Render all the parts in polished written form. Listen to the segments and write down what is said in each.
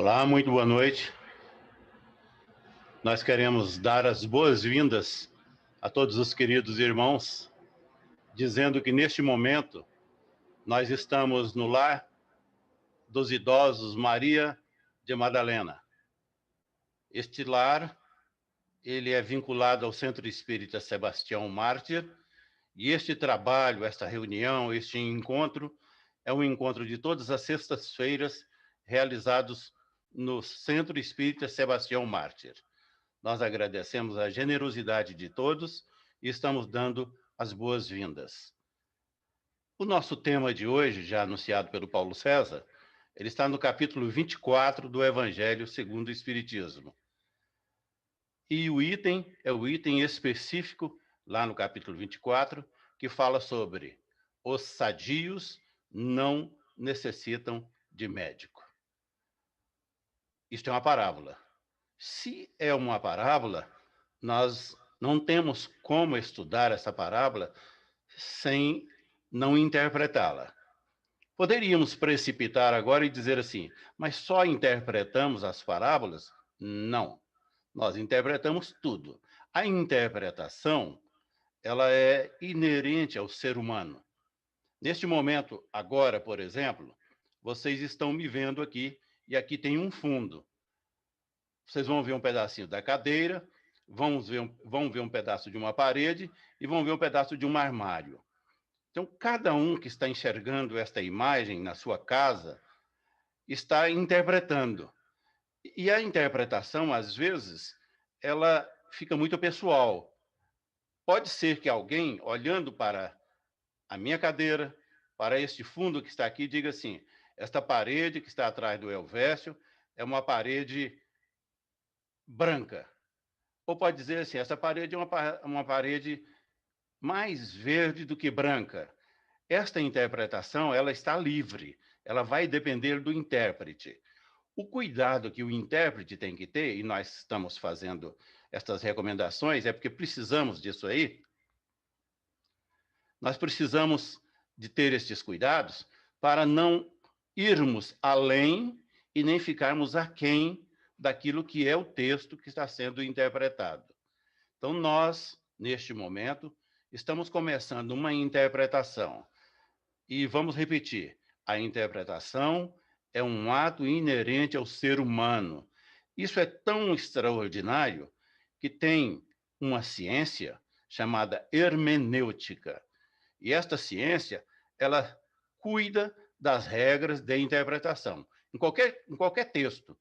Olá, muito boa noite. Nós queremos dar as boas-vindas a todos os queridos irmãos, dizendo que neste momento nós estamos no lar dos idosos Maria de Madalena. Este lar, ele é vinculado ao Centro Espírita Sebastião Mártir, e este trabalho, esta reunião, este encontro, é um encontro de todas as sextas-feiras realizados no Centro Espírita Sebastião Mártir. Nós agradecemos a generosidade de todos e estamos dando as boas-vindas. O nosso tema de hoje, já anunciado pelo Paulo César, ele está no capítulo 24 do Evangelho segundo o Espiritismo. E o item é o item específico, lá no capítulo 24, que fala sobre os sadios não necessitam de médico. Isto é uma parábola. Se é uma parábola, nós não temos como estudar essa parábola sem não interpretá-la. Poderíamos precipitar agora e dizer assim, mas só interpretamos as parábolas? Não. Nós interpretamos tudo. A interpretação, ela é inerente ao ser humano. Neste momento, agora, por exemplo, vocês estão me vendo aqui, e aqui tem um fundo. Vocês vão ver um pedacinho da cadeira, vão ver um pedaço de uma parede e vão ver um pedaço de um armário. Então, cada um que está enxergando esta imagem na sua casa está interpretando. E a interpretação, às vezes, ela fica muito pessoal. Pode ser que alguém, olhando para a minha cadeira, para este fundo que está aqui, diga assim, esta parede que está atrás do Elvésio é uma parede branca. Ou pode dizer assim, essa parede é uma parede mais verde do que branca. Esta interpretação, ela está livre, ela vai depender do intérprete. O cuidado que o intérprete tem que ter, e nós estamos fazendo estas recomendações, é porque precisamos disso aí. Nós precisamos de ter estes cuidados para não irmos além e nem ficarmos aquém daquilo que é o texto que está sendo interpretado. Então, nós, neste momento, estamos começando uma interpretação. E vamos repetir, a interpretação é um ato inerente ao ser humano. Isso é tão extraordinário que tem uma ciência chamada hermenêutica. E esta ciência, ela cuida das regras de interpretação. Em qualquer texto,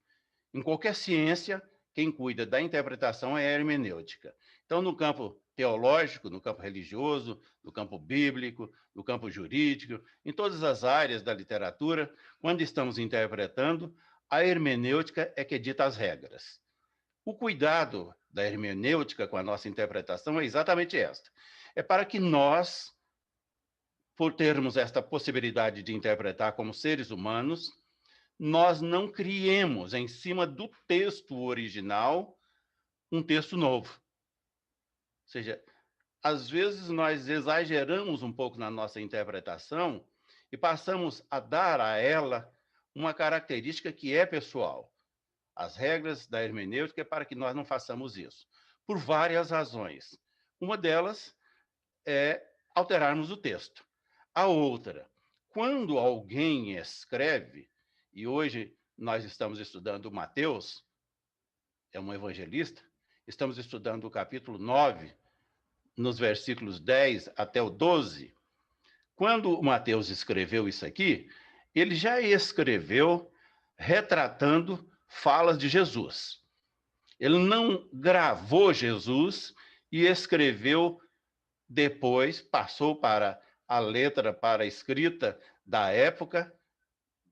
em qualquer ciência, quem cuida da interpretação é a hermenêutica. Então, no campo teológico, no campo religioso, no campo bíblico, no campo jurídico, em todas as áreas da literatura, quando estamos interpretando, a hermenêutica é que dita as regras. O cuidado da hermenêutica com a nossa interpretação é exatamente esta. É para que nós, por termos esta possibilidade de interpretar como seres humanos, nós não criemos em cima do texto original um texto novo. Ou seja, às vezes nós exageramos um pouco na nossa interpretação e passamos a dar a ela uma característica que é pessoal. As regras da hermenêutica é para que nós não façamos isso, por várias razões. Uma delas é alterarmos o texto. A outra, quando alguém escreve, e hoje nós estamos estudando Mateus, é um evangelista, estamos estudando o capítulo 9, nos versículos 10 até o 12. Quando o Mateus escreveu isso aqui, ele já escreveu retratando falas de Jesus. Ele não gravou Jesus e escreveu depois, passou para a letra, para a escrita da época,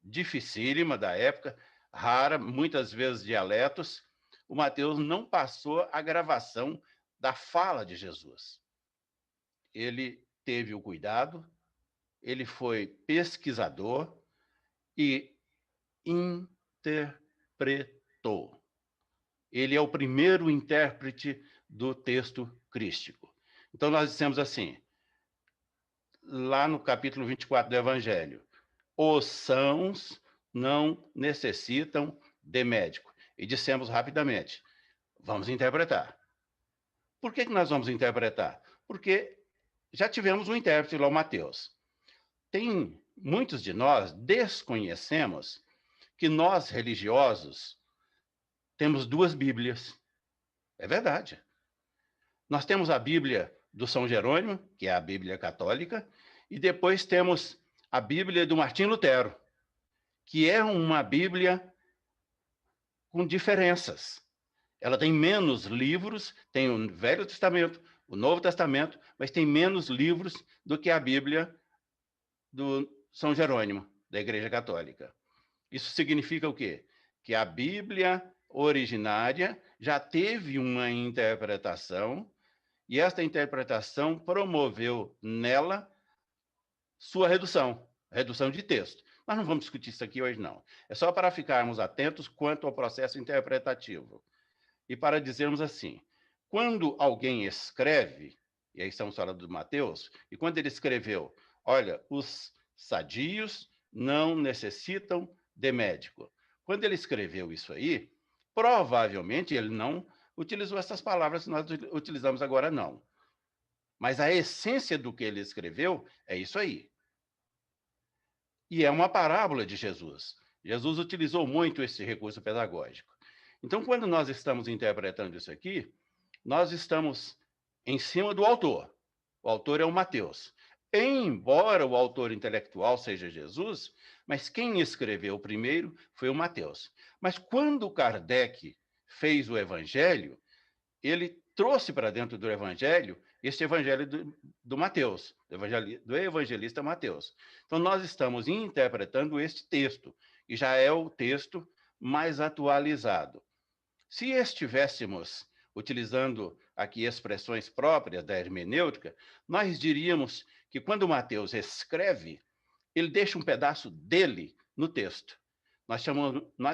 dificílima da época, rara, muitas vezes dialetos, o Mateus não passou a gravação da fala de Jesus. Ele teve o cuidado, ele foi pesquisador e interpretou. Ele é o primeiro intérprete do texto crístico. Então, nós dissemos assim, lá no capítulo 24 do Evangelho, os sãos não necessitam de médico. E dissemos rapidamente, vamos interpretar. Por que nós vamos interpretar? Porque já tivemos um intérprete lá, o Mateus. Muitos de nós desconhecemos que nós, religiosos, temos duas Bíblias. É verdade. Nós temos a Bíblia do São Jerônimo, que é a Bíblia católica, e depois temos a Bíblia do Martim Lutero, que é uma Bíblia com diferenças. Ela tem menos livros, tem o Velho Testamento, o Novo Testamento, mas tem menos livros do que a Bíblia do São Jerônimo, da Igreja Católica. Isso significa o quê? Que a Bíblia originária já teve uma interpretação e esta interpretação promoveu nela sua redução de texto. Nós não vamos discutir isso aqui hoje, não. É só para ficarmos atentos quanto ao processo interpretativo. E para dizermos assim, quando alguém escreve, e aí estamos falando do Mateus, e quando ele escreveu, olha, os sadios não necessitam de médico. Quando ele escreveu isso aí, provavelmente ele não utilizou essas palavras que nós utilizamos agora, não. Mas a essência do que ele escreveu é isso aí. E é uma parábola de Jesus. Jesus utilizou muito esse recurso pedagógico. Então, quando nós estamos interpretando isso aqui, nós estamos em cima do autor. O autor é o Mateus. Embora o autor intelectual seja Jesus, mas quem escreveu primeiro foi o Mateus. Mas quando Kardec fez o Evangelho, ele trouxe para dentro do Evangelho este Evangelho do Mateus, do evangelista Mateus. Então, nós estamos interpretando este texto, e já é o texto mais atualizado. Se estivéssemos utilizando aqui expressões próprias da hermenêutica, nós diríamos que quando Mateus ele deixa um pedaço dele no texto. Nós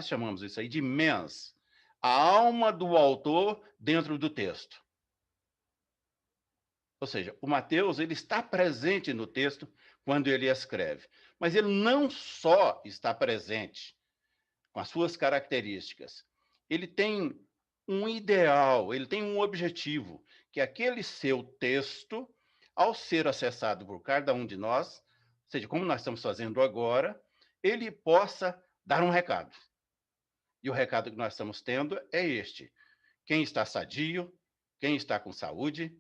chamamos isso aí de mens, a alma do autor dentro do texto. Ou seja, o Mateus ele está presente no texto quando ele escreve, mas ele não só está presente com as suas características, ele tem um ideal, ele tem um objetivo, que aquele seu texto, ao ser acessado por cada um de nós, ou seja, como nós estamos fazendo agora, ele possa dar um recado. E o recado que nós estamos tendo é este: quem está sadio, quem está com saúde,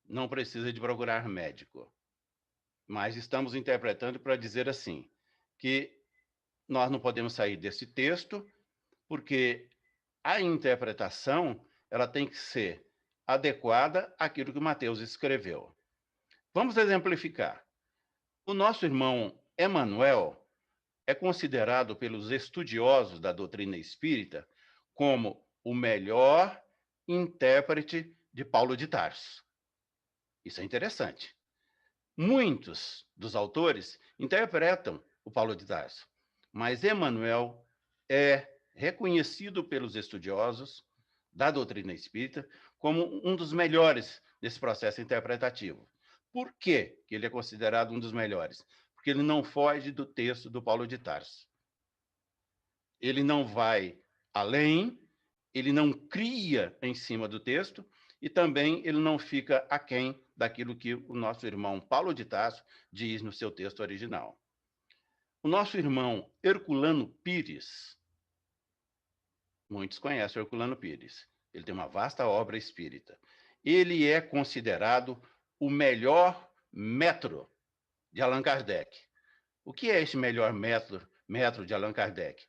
não precisa de procurar médico. Mas estamos interpretando para dizer assim, que nós não podemos sair desse texto, porque a interpretação ela tem que ser adequada àquilo que Mateus escreveu. Vamos exemplificar. O nosso irmão Emmanuel é considerado pelos estudiosos da doutrina espírita como o melhor intérprete de Paulo de Tarso. Isso é interessante. Muitos dos autores interpretam o Paulo de Tarso, mas Emmanuel é reconhecido pelos estudiosos da doutrina espírita como um dos melhores nesse processo interpretativo. Por que ele é considerado um dos melhores? Porque ele não foge do texto do Paulo de Tarso. Ele não vai além, ele não cria em cima do texto e também ele não fica aquém daquilo que o nosso irmão Paulo de Tarso diz no seu texto original. O nosso irmão Herculano Pires, muitos conhecem o Herculano Pires, ele tem uma vasta obra espírita. Ele é considerado o melhor método de Allan Kardec. O que é esse melhor método de Allan Kardec?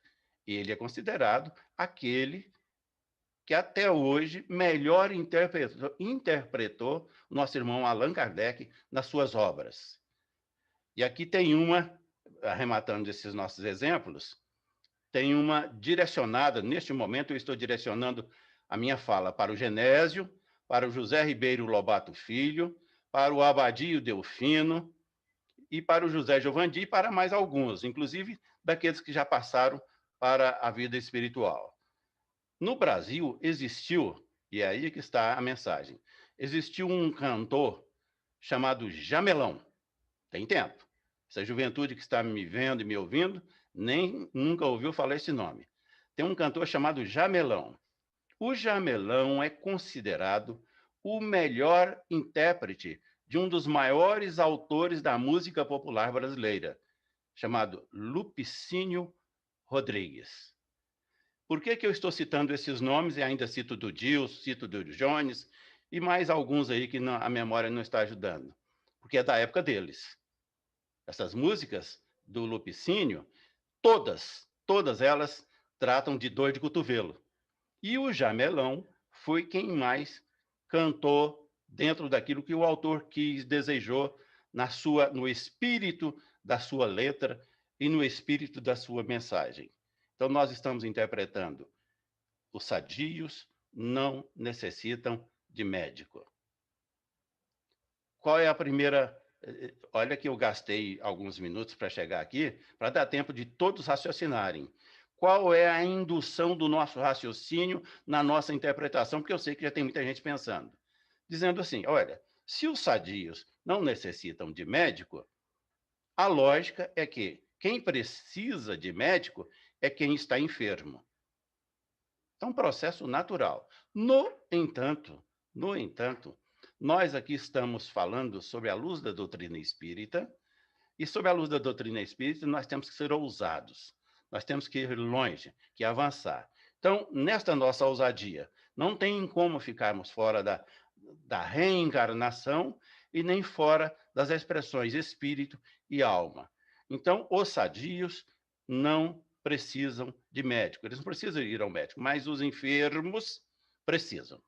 Ele é considerado aquele que até hoje melhor interpretou o nosso irmão Allan Kardec nas suas obras. E aqui tem uma, arrematando esses nossos exemplos, tem uma direcionada, neste momento eu estou direcionando a minha fala para o Genésio, para o José Ribeiro Lobato Filho, para o Abadio Delfino e para o José Giovandi e para mais alguns, inclusive daqueles que já passaram para a vida espiritual. No Brasil existiu, e é aí que está a mensagem, existiu um cantor chamado Jamelão. Tem tempo. Essa juventude que está me vendo e me ouvindo nunca ouviu falar esse nome. tem um cantor chamado Jamelão. O Jamelão é considerado o melhor intérprete de um dos maiores autores da música popular brasileira, chamado Lupicínio Rodrigues. Por que eu estou citando esses nomes e ainda cito do Gilson, cito do Jones e mais alguns aí que a memória não está ajudando? Porque é da época deles. Essas músicas do Lupicínio, todas elas tratam de dor de cotovelo. E o Jamelão foi quem mais cantou dentro daquilo que o autor quis, desejou, no espírito da sua letra e no espírito da sua mensagem. Então, nós estamos interpretando: os sadios não necessitam de médico. Qual é a primeira... Olha que eu gastei alguns minutos para chegar aqui, para dar tempo de todos raciocinarem. Qual é a indução do nosso raciocínio na nossa interpretação? Porque eu sei que já tem muita gente pensando. Dizendo assim, olha, se os sadios não necessitam de médico, a lógica é que quem precisa de médico é quem está enfermo. É um processo natural. No entanto, nós aqui estamos falando sobre a luz da doutrina espírita, e sobre a luz da doutrina espírita nós temos que ser ousados, nós temos que ir longe, que avançar. Então, nesta nossa ousadia, não tem como ficarmos fora da reencarnação e nem fora das expressões espírito e alma. Então, os sadios não precisam de médico, eles não precisam ir ao médico, mas os enfermos precisam.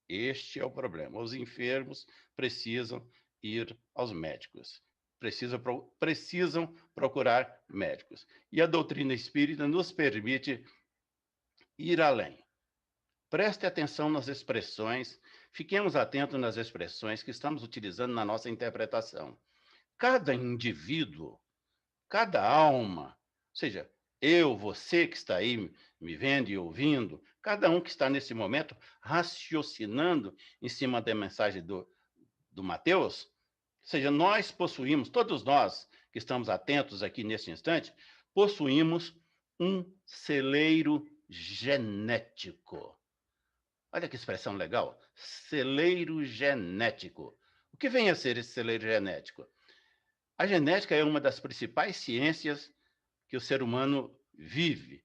Este é o problema. Os enfermos precisam ir aos médicos, precisam procurar médicos. E a doutrina espírita nos permite ir além. Preste atenção nas expressões, fiquemos atentos nas expressões que estamos utilizando na nossa interpretação. Cada indivíduo, cada alma, ou seja, eu, você que está aí me vendo e ouvindo, cada um que está nesse momento raciocinando em cima da mensagem do Mateus, ou seja, nós possuímos, todos nós que estamos atentos aqui nesse instante, possuímos um celeiro genético. Olha que expressão legal, celeiro genético. O que vem a ser esse celeiro genético? A genética é uma das principais ciências que o ser humano vive,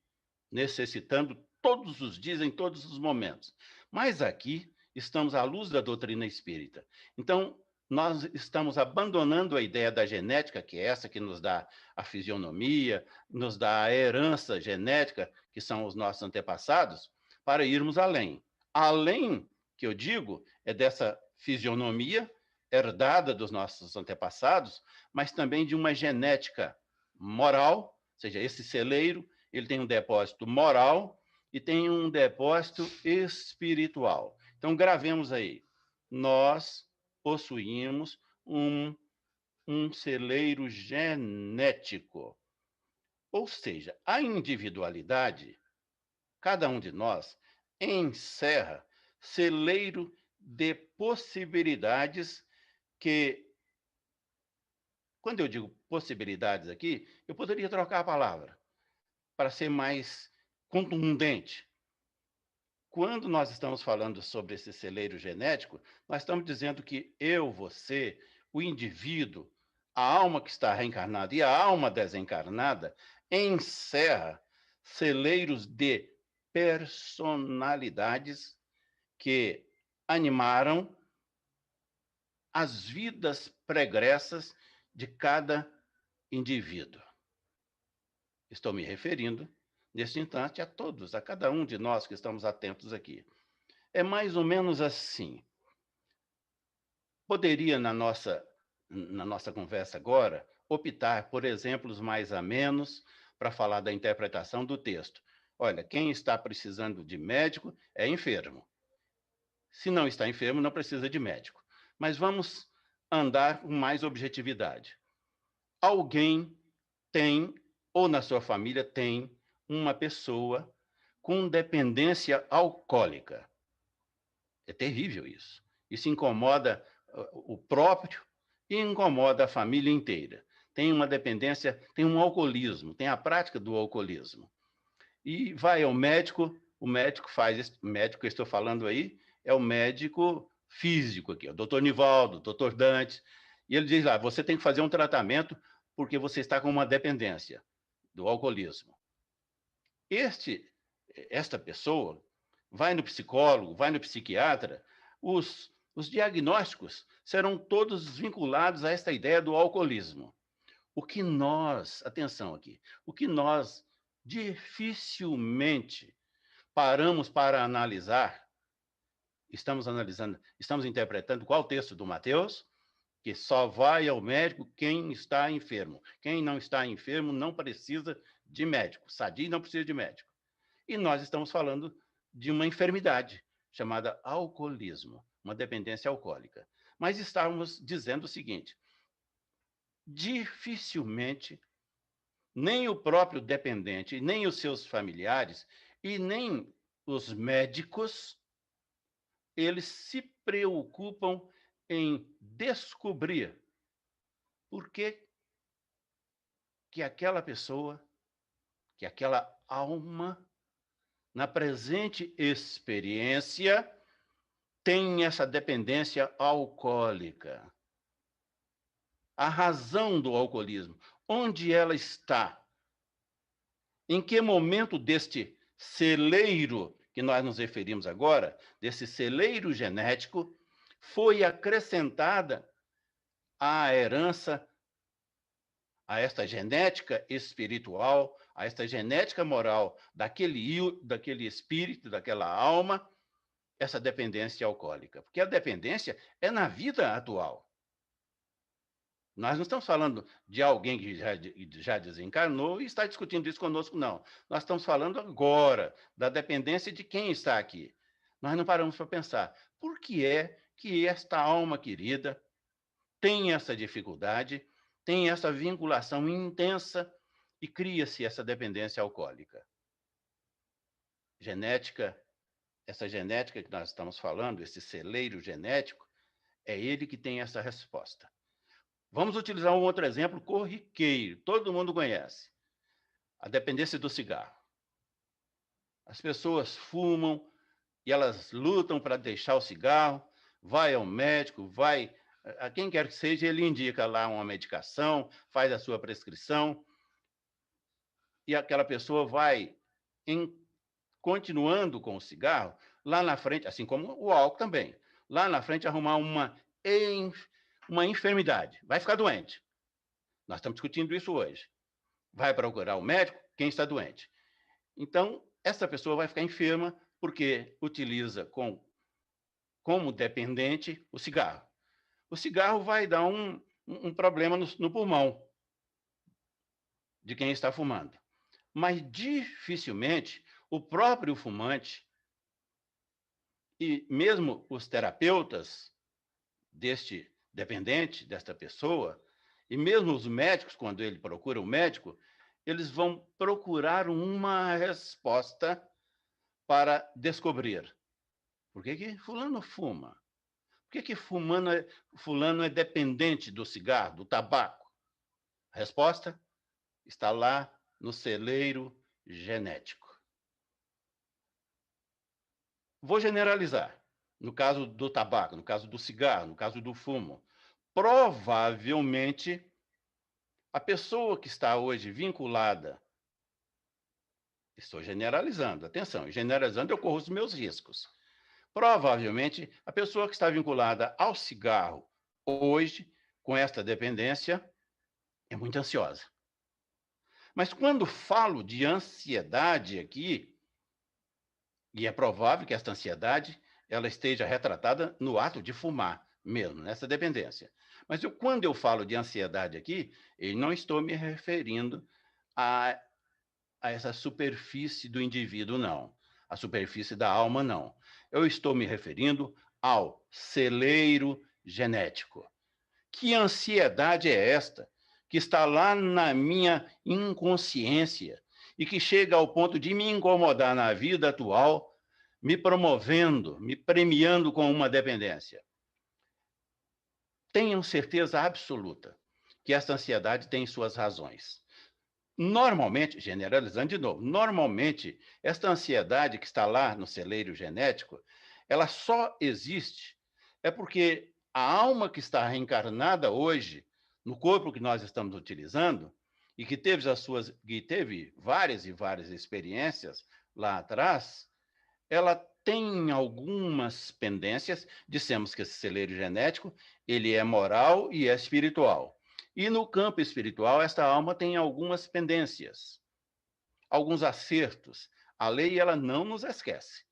necessitando todos os dias, em todos os momentos. Mas aqui estamos à luz da doutrina espírita. Então, nós estamos abandonando a ideia da genética, que é essa que nos dá a fisionomia, nos dá a herança genética, que são os nossos antepassados, para irmos além. Além, que eu digo, é dessa fisionomia herdada dos nossos antepassados, mas também de uma genética moral, ou seja, esse celeiro, ele tem um depósito moral e tem um depósito espiritual. Então, gravemos aí. Nós possuímos um celeiro genético. Ou seja, a individualidade, cada um de nós, encerra celeiro de possibilidades que, quando eu digo possibilidades aqui, eu poderia trocar a palavra para ser mais contundente. Quando nós estamos falando sobre esse celeiro genético, nós estamos dizendo que eu, você, o indivíduo, a alma que está reencarnada e a alma desencarnada encerra celeiros de personalidades que animaram as vidas pregressas de cada indivíduo. Estou me referindo, neste instante, a todos, a cada um de nós que estamos atentos aqui. É mais ou menos assim. Poderia, na nossa conversa agora, optar por exemplos mais amenos para falar da interpretação do texto. Olha, quem está precisando de médico é enfermo. Se não está enfermo, não precisa de médico. Mas vamos andar com mais objetividade. Alguém tem, ou na sua família tem, uma pessoa com dependência alcoólica. É terrível isso. Isso incomoda o próprio e incomoda a família inteira. Tem uma dependência, tem um alcoolismo, tem a prática do alcoolismo. e vai ao médico, o médico faz, esse médico que eu estou falando aí é o médico físico aqui, o doutor Nivaldo, o doutor Dante, e ele diz lá, você tem que fazer um tratamento porque você está com uma dependência do alcoolismo. Esta pessoa vai no psicólogo, vai no psiquiatra, os diagnósticos serão todos vinculados a esta ideia do alcoolismo. O que nós, atenção aqui, o que nós dificilmente paramos para analisar, estamos analisando, estamos interpretando qual texto do Mateus, que só vai ao médico quem está enfermo. Quem não está enfermo não precisa de médico. Sadio não precisa de médico. E nós estamos falando de uma enfermidade chamada alcoolismo, uma dependência alcoólica. Mas estávamos dizendo o seguinte: dificilmente nem o próprio dependente, nem os seus familiares e nem os médicos, eles se preocupam em descobrir por que aquela pessoa, que aquela alma, na presente experiência, tem essa dependência alcoólica. A razão do alcoolismo, onde ela está? Em que momento deste celeiro que nós nos referimos agora, desse celeiro genético, foi acrescentada a herança, a esta genética espiritual, a esta genética moral daquele espírito, daquela alma, essa dependência alcoólica? Porque a dependência é na vida atual. Nós não estamos falando de alguém que já desencarnou e está discutindo isso conosco, não. Nós estamos falando agora da dependência de quem está aqui. Nós não paramos para pensar, por que é que esta alma querida tem essa dificuldade, tem essa vinculação intensa e cria-se essa dependência alcoólica? Genética, essa genética que nós estamos falando, esse celeiro genético, é ele que tem essa resposta. Vamos utilizar um outro exemplo corriqueiro, todo mundo conhece. A dependência do cigarro. As pessoas fumam e elas lutam para deixar o cigarro, vai ao médico, vai a quem quer que seja, ele indica lá uma medicação, faz a sua prescrição, e aquela pessoa vai continuando com o cigarro, lá na frente, assim como o álcool também, lá na frente arrumar uma enfermidade, vai ficar doente. Nós estamos discutindo isso hoje. Vai procurar o médico, quem está doente. Então, essa pessoa vai ficar enferma porque utiliza como dependente o cigarro. O cigarro vai dar um problema no pulmão de quem está fumando. Mas, dificilmente, o próprio fumante e mesmo os terapeutas deste dependente, desta pessoa, e mesmo os médicos, quando ele procura o médico, eles vão procurar uma resposta para descobrir. Por que fulano fuma? Por que fulano é dependente do cigarro, do tabaco? A resposta está lá no celeiro genético. Vou generalizar. No caso do tabaco, no caso do cigarro, no caso do fumo. Provavelmente, a pessoa que está hoje vinculada, estou generalizando, atenção, generalizando eu corro os meus riscos. Provavelmente, a pessoa que está vinculada ao cigarro hoje, com esta dependência, é muito ansiosa. Mas quando falo de ansiedade aqui, e é provável que esta ansiedade ela esteja retratada no ato de fumar mesmo, nessa dependência. Mas quando eu falo de ansiedade aqui, eu não estou me referindo a essa superfície do indivíduo, não. A superfície da alma, não. Eu estou me referindo ao celeiro genético. Que ansiedade é esta que está lá na minha inconsciência e que chega ao ponto de me incomodar na vida atual, me promovendo, me premiando com uma dependência? Tenham certeza absoluta que esta ansiedade tem suas razões. Normalmente, generalizando de novo, normalmente, esta ansiedade que está lá no celeiro genético, ela só existe porque a alma que está reencarnada hoje, no corpo que nós estamos utilizando, e que teve várias e várias experiências lá atrás, ela tem algumas pendências. Dissemos que esse celeiro genético, ele é moral e é espiritual. E no campo espiritual, esta alma tem algumas pendências, alguns acertos. A lei, ela não nos esquece.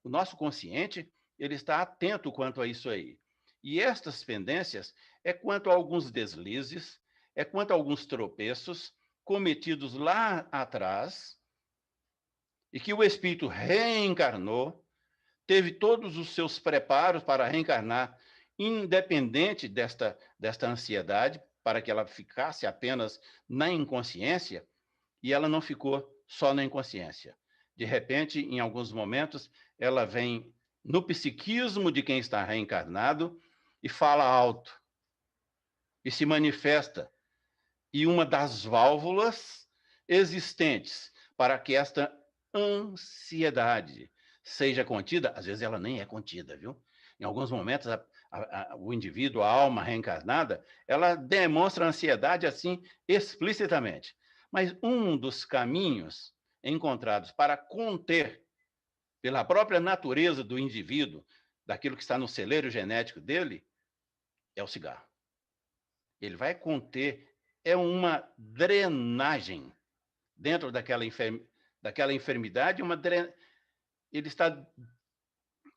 O nosso consciente, ele está atento quanto a isso aí. E estas pendências é quanto a alguns deslizes, é quanto a alguns tropeços cometidos lá atrás, e que o espírito reencarnou, teve todos os seus preparos para reencarnar, independente desta ansiedade, para que ela ficasse apenas na inconsciência, e ela não ficou só na inconsciência. De repente, em alguns momentos, ela vem no psiquismo de quem está reencarnado e fala alto, e se manifesta. E uma das válvulas existentes para que esta ansiedade seja contida, às vezes ela nem é contida, viu? Em alguns momentos, o indivíduo, a alma reencarnada, ela demonstra ansiedade assim explicitamente. Mas um dos caminhos encontrados para conter, pela própria natureza do indivíduo, daquilo que está no celeiro genético dele, é o cigarro. Ele vai conter, é uma drenagem dentro daquela enfermidade, ele está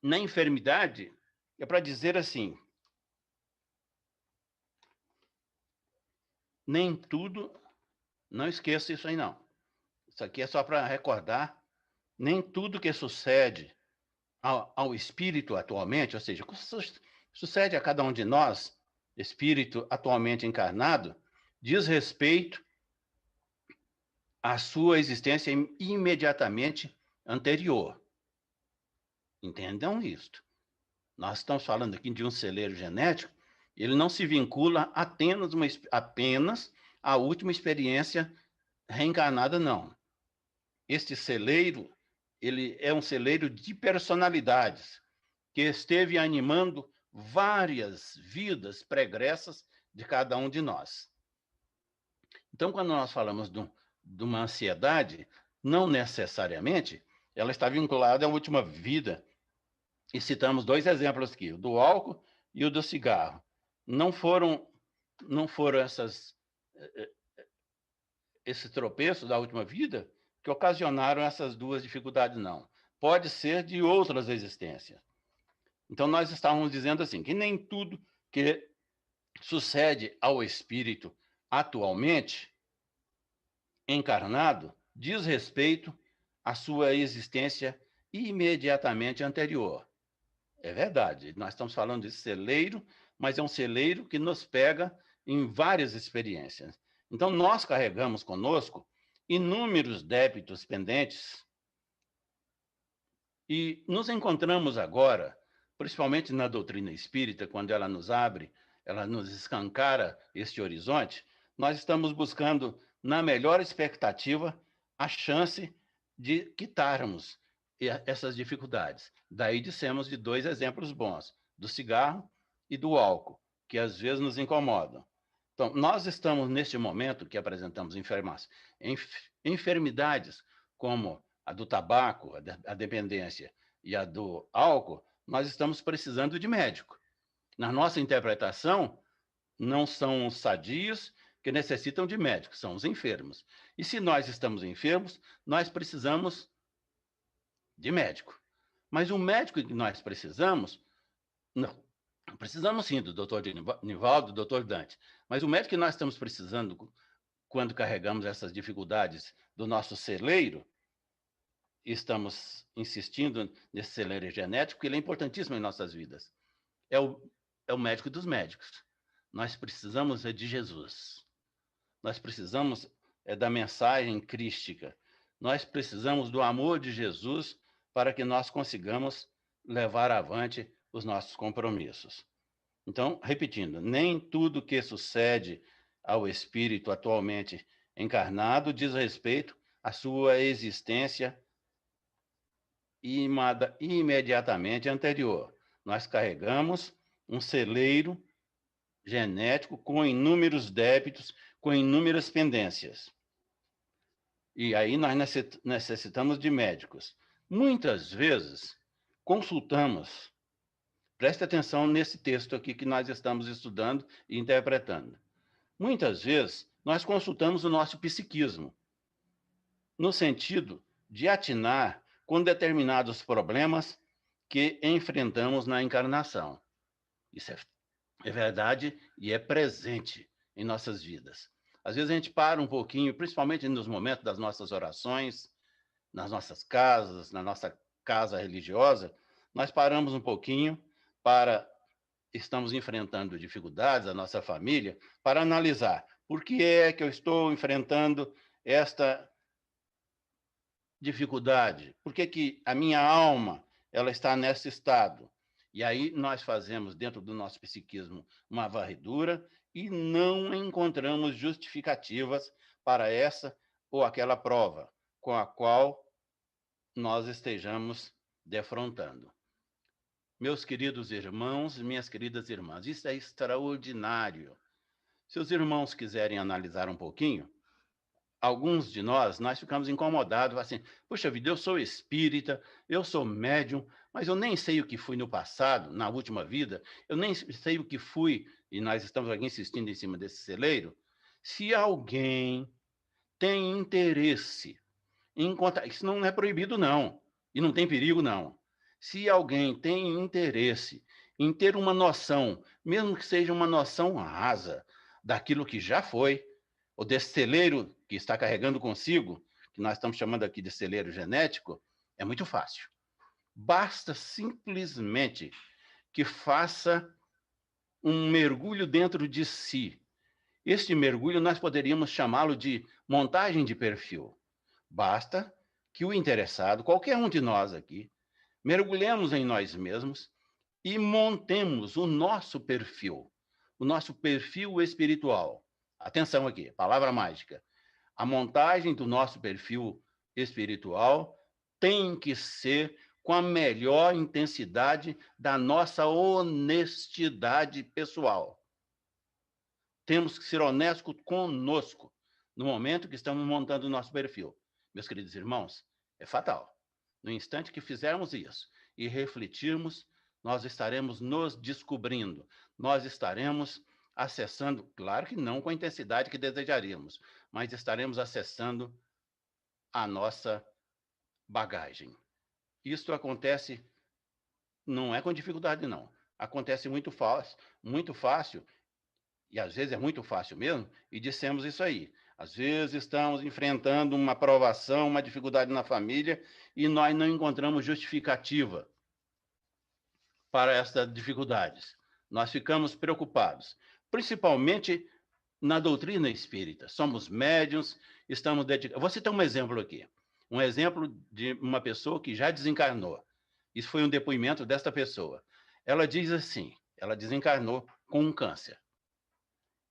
na enfermidade, é para dizer assim, nem tudo, não esqueça isso aí não. Isso aqui é só para recordar, nem tudo que sucede ao espírito atualmente, ou seja, sucede a cada um de nós, espírito atualmente encarnado, diz respeito à sua existência imediatamente anterior. Entendam isto. Nós estamos falando aqui de um celeiro genético, ele não se vincula apenas à última experiência reencarnada, não. Este celeiro, ele é um celeiro de personalidades, que esteve animando várias vidas pregressas de cada um de nós. Então, quando nós falamos de uma ansiedade, não necessariamente ela está vinculada à última vida. E citamos dois exemplos aqui, o do álcool e o do cigarro. Não foram esse tropeço da última vida que ocasionaram essas duas dificuldades, não. Pode ser de outras existências. Então, nós estávamos dizendo assim, que nem tudo que sucede ao espírito atualmente encarnado diz respeito à sua existência imediatamente anterior. É verdade, nós estamos falando de celeiro, mas é um celeiro que nos pega em várias experiências. Então, nós carregamos conosco inúmeros débitos pendentes e nos encontramos agora, principalmente na doutrina espírita, quando ela nos abre, ela nos escancara este horizonte, nós estamos buscando, na melhor expectativa, a chance de quitarmos essas dificuldades. Daí dissemos de dois exemplos bons, do cigarro e do álcool, que às vezes nos incomodam. Então, nós estamos, neste momento que apresentamos enfermidades como a do tabaco, a dependência, e a do álcool, nós estamos precisando de médico. Na nossa interpretação, não são os sadios que necessitam de médico, são os enfermos. E se nós estamos enfermos, nós precisamos de médico. Mas o médico que nós precisamos, não, precisamos sim do doutor Nivaldo, do doutor Dante, mas o médico que nós estamos precisando quando carregamos essas dificuldades do nosso celeiro, estamos insistindo nesse celeiro genético, ele é importantíssimo em nossas vidas. É o médico dos médicos. Nós precisamos de Jesus. Nós precisamos da mensagem crística. Nós precisamos do amor de Jesus para que nós consigamos levar avante os nossos compromissos. Então, repetindo, nem tudo que sucede ao espírito atualmente Encarnado diz respeito à sua existência imediatamente anterior. Nós carregamos um celeiro genético com inúmeros débitos, com inúmeras pendências. E aí nós necessitamos de médicos. Muitas vezes, consultamos, preste atenção nesse texto aqui que nós estamos estudando e interpretando. Muitas vezes, nós consultamos o nosso psiquismo, no sentido de atinar com determinados problemas que enfrentamos na encarnação. Isso é verdade e é presente em nossas vidas. Às vezes a gente para um pouquinho, principalmente nos momentos das nossas orações, nas nossas casas, na nossa casa religiosa, nós paramos um pouquinho para estamos enfrentando dificuldades, a nossa família, para analisar por que é que eu estou enfrentando esta dificuldade, por que que a minha alma ela está nesse estado. E aí nós fazemos, dentro do nosso psiquismo, uma varredura e não encontramos justificativas para essa ou aquela prova com a qual nós estejamos defrontando. Meus queridos irmãos, minhas queridas irmãs, isso é extraordinário. Se os irmãos quiserem analisar um pouquinho, alguns de nós ficamos incomodados, assim, puxa vida, eu sou espírita, eu sou médium, mas eu nem sei o que fui no passado, na última vida, eu nem sei o que fui, e nós estamos aqui insistindo em cima desse celeiro. Se alguém tem interesse em contar, isso não é proibido, não, e não tem perigo, não. Se alguém tem interesse em ter uma noção, mesmo que seja uma noção rasa, daquilo que já foi, ou desse celeiro que está carregando consigo, que nós estamos chamando aqui de celeiro genético, é muito fácil. Basta simplesmente que faça um mergulho dentro de si. Este mergulho nós poderíamos chamá-lo de montagem de perfil. Basta que o interessado, qualquer um de nós aqui, mergulhemos em nós mesmos e montemos o nosso perfil espiritual. Atenção aqui, palavra mágica. A montagem do nosso perfil espiritual tem que ser com a melhor intensidade da nossa honestidade pessoal. Temos que ser honestos conosco no momento que estamos montando o nosso perfil. Meus queridos irmãos, é fatal. No instante que fizermos isso e refletirmos, nós estaremos nos descobrindo, nós estaremos acessando, claro que não com a intensidade que desejaríamos, mas estaremos acessando a nossa bagagem. Isso acontece, não é com dificuldade, não. Acontece muito fácil, e às vezes é muito fácil mesmo, e dissemos isso aí. Às vezes estamos enfrentando uma provação, uma dificuldade na família, e nós não encontramos justificativa para essas dificuldades. Nós ficamos preocupados, principalmente na doutrina espírita. Somos médiuns, estamos dedicados. Vou citar um exemplo aqui. Um exemplo de uma pessoa que já desencarnou. Isso foi um depoimento desta pessoa. Ela diz assim, ela desencarnou com um câncer.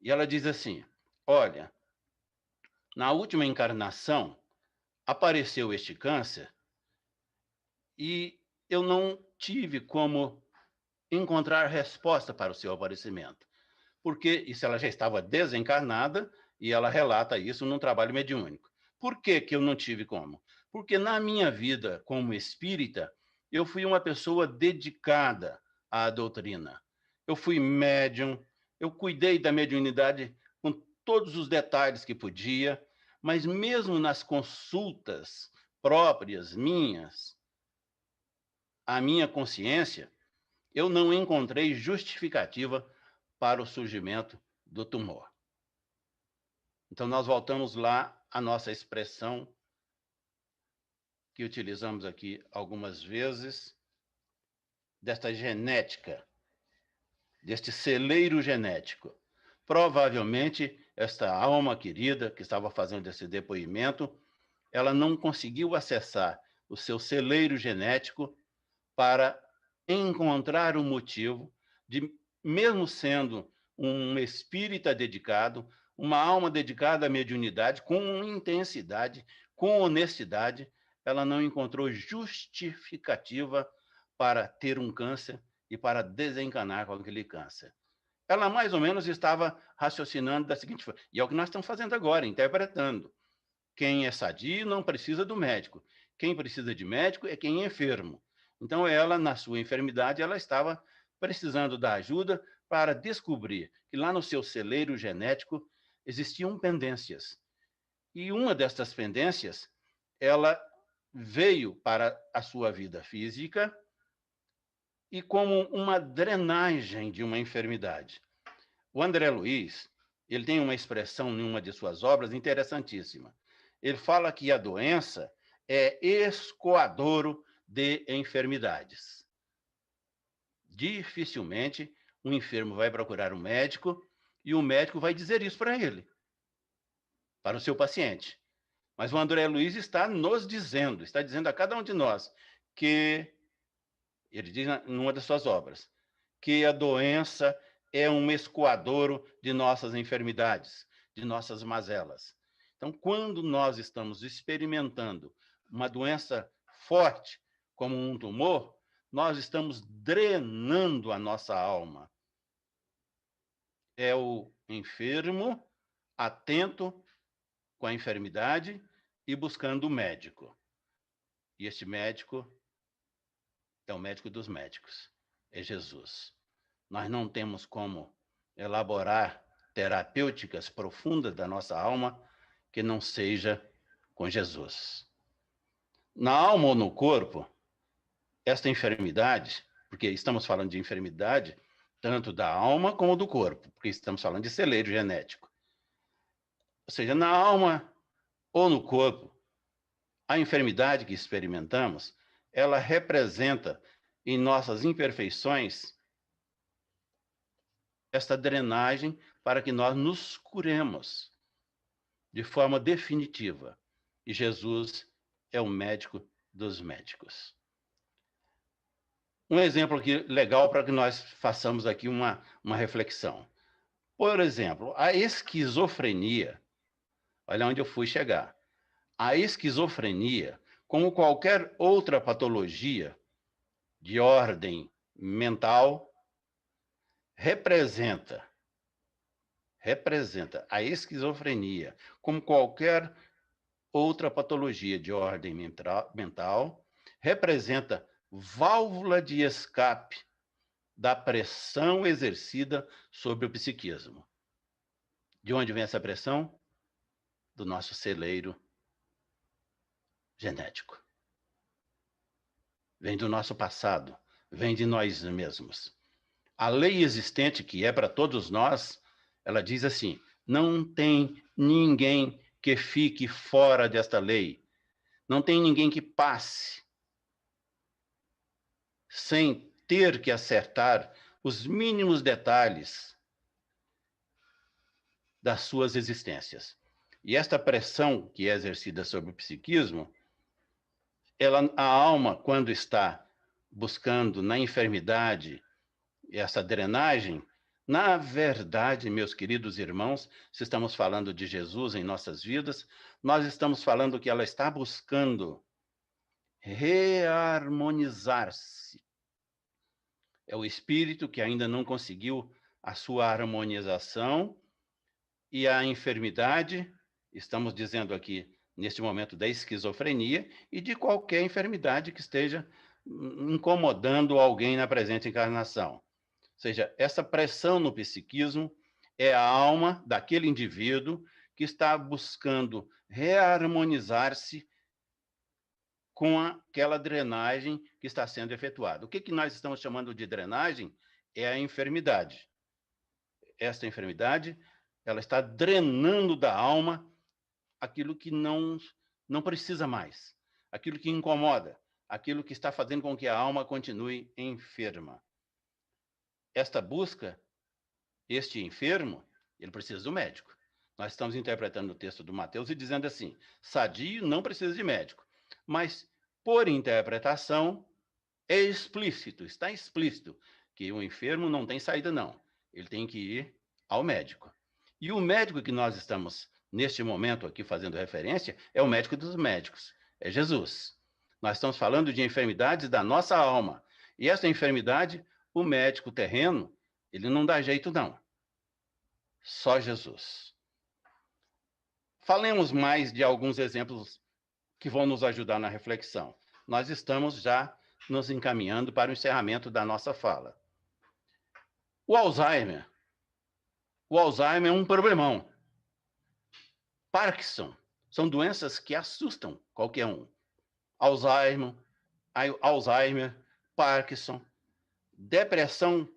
E ela diz assim, olha, na última encarnação, apareceu este câncer e eu não tive como encontrar resposta para o seu aparecimento. Porque isso ela já estava desencarnada e ela relata isso num trabalho mediúnico. Por que que eu não tive como? Porque na minha vida como espírita, eu fui uma pessoa dedicada à doutrina. Eu fui médium, eu cuidei da mediunidade com todos os detalhes que podia, mas mesmo nas consultas próprias minhas, a minha consciência, eu não encontrei justificativa para o surgimento do tumor. Então, nós voltamos lá à nossa expressão que utilizamos aqui algumas vezes, desta genética, deste celeiro genético. Provavelmente, esta alma querida que estava fazendo esse depoimento, ela não conseguiu acessar o seu celeiro genético para encontrar o motivo de, mesmo sendo um espírita dedicado, Uma alma dedicada à mediunidade com intensidade, com honestidade, ela não encontrou justificativa para ter um câncer e para desencanar com aquele câncer. Ela mais ou menos estava raciocinando da seguinte forma, e é o que nós estamos fazendo agora, interpretando. Quem é sadio não precisa do médico. Quem precisa de médico é quem é enfermo. Então, ela, na sua enfermidade, ela estava precisando da ajuda para descobrir que lá no seu celeiro genético existiam pendências. E uma destas pendências, ela veio para a sua vida física e como uma drenagem de uma enfermidade. O André Luiz, ele tem uma expressão em uma de suas obras interessantíssima. Ele fala que a doença é escoadouro de enfermidades. Dificilmente um enfermo vai procurar um médico e o médico vai dizer isso para ele, para o seu paciente. Mas o André Luiz está nos dizendo, está dizendo a cada um de nós que, ele diz numa das suas obras, que a doença é um escoadouro de nossas enfermidades, de nossas mazelas. Então, quando nós estamos experimentando uma doença forte, como um tumor, nós estamos drenando a nossa alma. É o enfermo atento com a enfermidade e buscando o médico. E este médico é o médico dos médicos, é Jesus. Nós não temos como elaborar terapêuticas profundas da nossa alma que não seja com Jesus. Na alma ou no corpo, esta enfermidade, porque estamos falando de enfermidade tanto da alma como do corpo, porque estamos falando de celeiro genético. Ou seja, na alma ou no corpo, a enfermidade que experimentamos, ela representa em nossas imperfeições esta drenagem para que nós nos curemos de forma definitiva. E Jesus é o médico dos médicos. Um exemplo aqui legal para que nós façamos aqui uma reflexão. Por exemplo, a esquizofrenia, olha onde eu fui chegar. A esquizofrenia, como qualquer outra patologia de ordem mental, representa a esquizofrenia, como qualquer outra patologia de ordem mental, representa válvula de escape da pressão exercida sobre o psiquismo. De onde vem essa pressão? Do nosso celeiro genético. Vem do nosso passado, vem de nós mesmos. A lei existente, que é para todos nós, ela diz assim: não tem ninguém que fique fora desta lei. Não tem ninguém que passe sem ter que acertar os mínimos detalhes das suas existências. E esta pressão que é exercida sobre o psiquismo, a alma, quando está buscando na enfermidade essa drenagem, na verdade, meus queridos irmãos, se estamos falando de Jesus em nossas vidas, nós estamos falando que ela está buscando reharmonizar-se. É o espírito que ainda não conseguiu a sua harmonização e a enfermidade, estamos dizendo aqui, neste momento, da esquizofrenia e de qualquer enfermidade que esteja incomodando alguém na presente encarnação. Ou seja, essa pressão no psiquismo é a alma daquele indivíduo que está buscando reharmonizar-se com aquela drenagem que está sendo efetuada. O que nós estamos chamando de drenagem é a enfermidade. Esta enfermidade, ela está drenando da alma aquilo que não precisa mais, aquilo que incomoda, aquilo que está fazendo com que a alma continue enferma. Esta busca, este enfermo, ele precisa do médico. Nós estamos interpretando o texto do Mateus e dizendo assim: sadio não precisa de médico. Mas, por interpretação, é explícito, está explícito, que o enfermo não tem saída, não. Ele tem que ir ao médico. E o médico que nós estamos, neste momento aqui, fazendo referência, é o médico dos médicos, é Jesus. Nós estamos falando de enfermidades da nossa alma. E essa enfermidade, o médico terreno, ele não dá jeito, não. Só Jesus. Falemos mais de alguns exemplos que vão nos ajudar na reflexão. Nós estamos já nos encaminhando para o encerramento da nossa fala. O Alzheimer. O Alzheimer é um problemão. Parkinson. São doenças que assustam qualquer um. Alzheimer, Parkinson, depressão.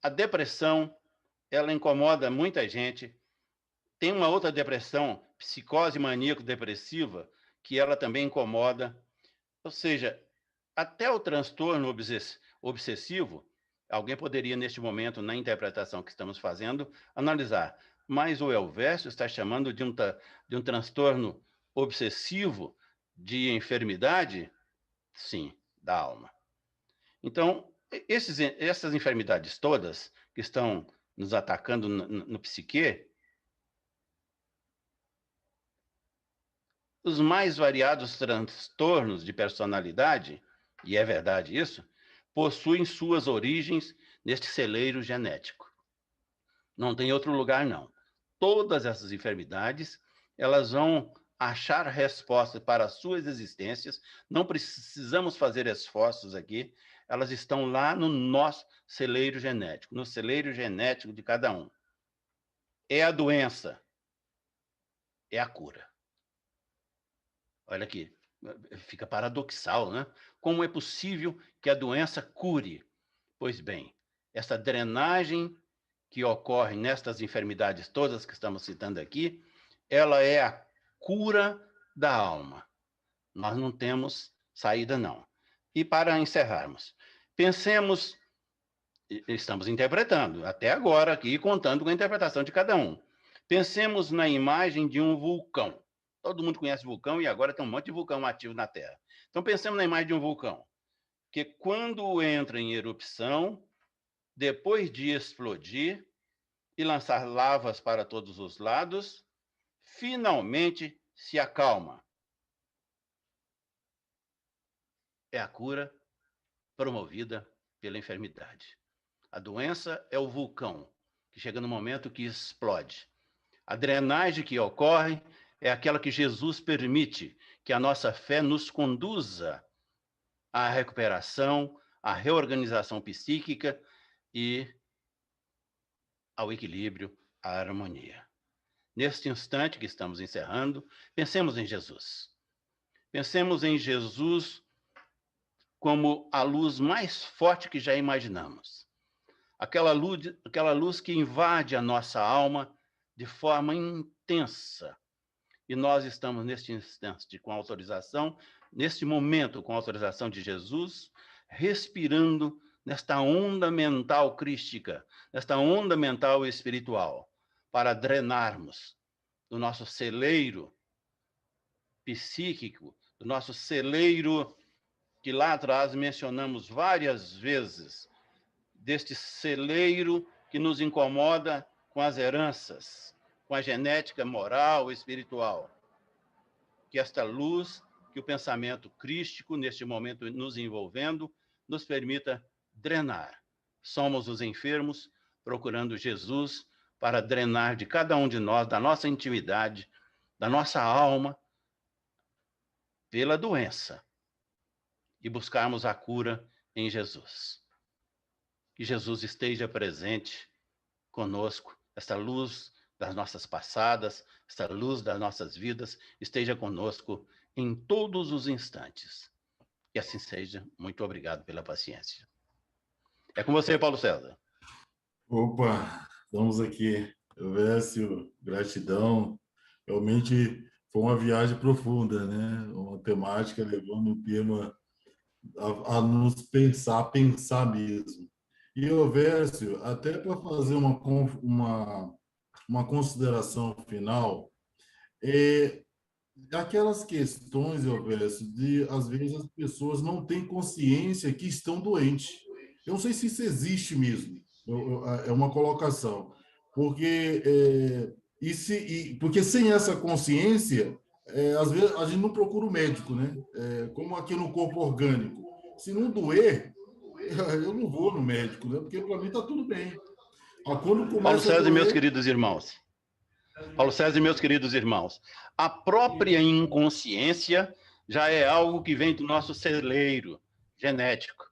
A depressão, ela incomoda muita gente. Tem uma outra depressão, psicose maníaco-depressiva, que ela também incomoda. Ou seja, até o transtorno obsessivo, alguém poderia, neste momento, na interpretação que estamos fazendo, analisar. Mas o Elvésio está chamando de um transtorno obsessivo de enfermidade? Sim, da alma. Então, essas enfermidades todas que estão nos atacando no psique, os mais variados transtornos de personalidade, e é verdade isso, possuem suas origens neste celeiro genético. Não tem outro lugar, não. Todas essas enfermidades, elas vão achar respostas para as suas existências, não precisamos fazer esforços aqui, elas estão lá no nosso celeiro genético, no celeiro genético de cada um. É a doença, é a cura. Olha aqui, fica paradoxal, né? Como é possível que a doença cure? Pois bem, essa drenagem que ocorre nestas enfermidades todas que estamos citando aqui, ela é a cura da alma. Nós não temos saída, não. E para encerrarmos, pensemos, estamos interpretando até agora aqui, contando com a interpretação de cada um. Pensemos na imagem de um vulcão. Todo mundo conhece vulcão e agora tem um monte de vulcão ativo na Terra. Então, pensemos na imagem de um vulcão, que quando entra em erupção, depois de explodir e lançar lavas para todos os lados, finalmente se acalma. É a cura promovida pela enfermidade. A doença é o vulcão, que chega no momento que explode. A drenagem que ocorre é aquela que Jesus permite que a nossa fé nos conduza à recuperação, à reorganização psíquica e ao equilíbrio, à harmonia. Neste instante que estamos encerrando, pensemos em Jesus. Pensemos em Jesus como a luz mais forte que já imaginamos. Aquela luz que invade a nossa alma de forma intensa. E nós estamos neste instante com autorização, neste momento com autorização de Jesus, respirando nesta onda mental crística, nesta onda mental espiritual, para drenarmos do nosso celeiro psíquico, do nosso celeiro que lá atrás mencionamos várias vezes, deste celeiro que nos incomoda com as heranças, com a genética moral e espiritual. Que esta luz, que o pensamento crístico, neste momento nos envolvendo, nos permita drenar. Somos os enfermos, procurando Jesus para drenar de cada um de nós, da nossa intimidade, da nossa alma, pela doença, e buscarmos a cura em Jesus. Que Jesus esteja presente conosco, esta luz das nossas passadas, esta luz das nossas vidas, esteja conosco em todos os instantes. Que assim seja. Muito obrigado pela paciência. É com você, Paulo César. Opa, estamos aqui. Elvésio, gratidão. Realmente foi uma viagem profunda, né? Uma temática levando o tema a nos pensar mesmo. E, Elvésio, até para fazer uma consideração final, aquelas questões, Elvésio, de às vezes as pessoas não têm consciência que estão doentes. Eu não sei se isso existe mesmo, é uma colocação. Porque sem essa consciência, às vezes a gente não procura o médico, né? Como aqui no corpo orgânico. Se não doer, eu não vou no médico, né? Porque para mim está tudo bem. Quando Paulo começa a César e meus doer... queridos irmãos. Paulo César e meus queridos irmãos. A própria inconsciência já é algo que vem do nosso celeiro genético.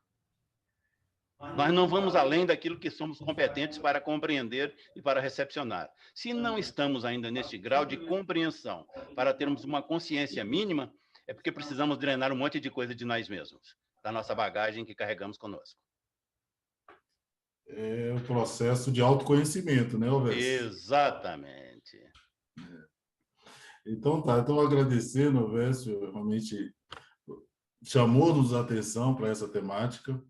Nós não vamos além daquilo que somos competentes para compreender e para recepcionar. Se não estamos ainda neste grau de compreensão para termos uma consciência mínima, é porque precisamos drenar um monte de coisa de nós mesmos, da nossa bagagem que carregamos conosco. É o processo de autoconhecimento, né, Ovésio? Exatamente. Então tá, então agradecendo, Ovésio, realmente chamou-nos a atenção para essa temática.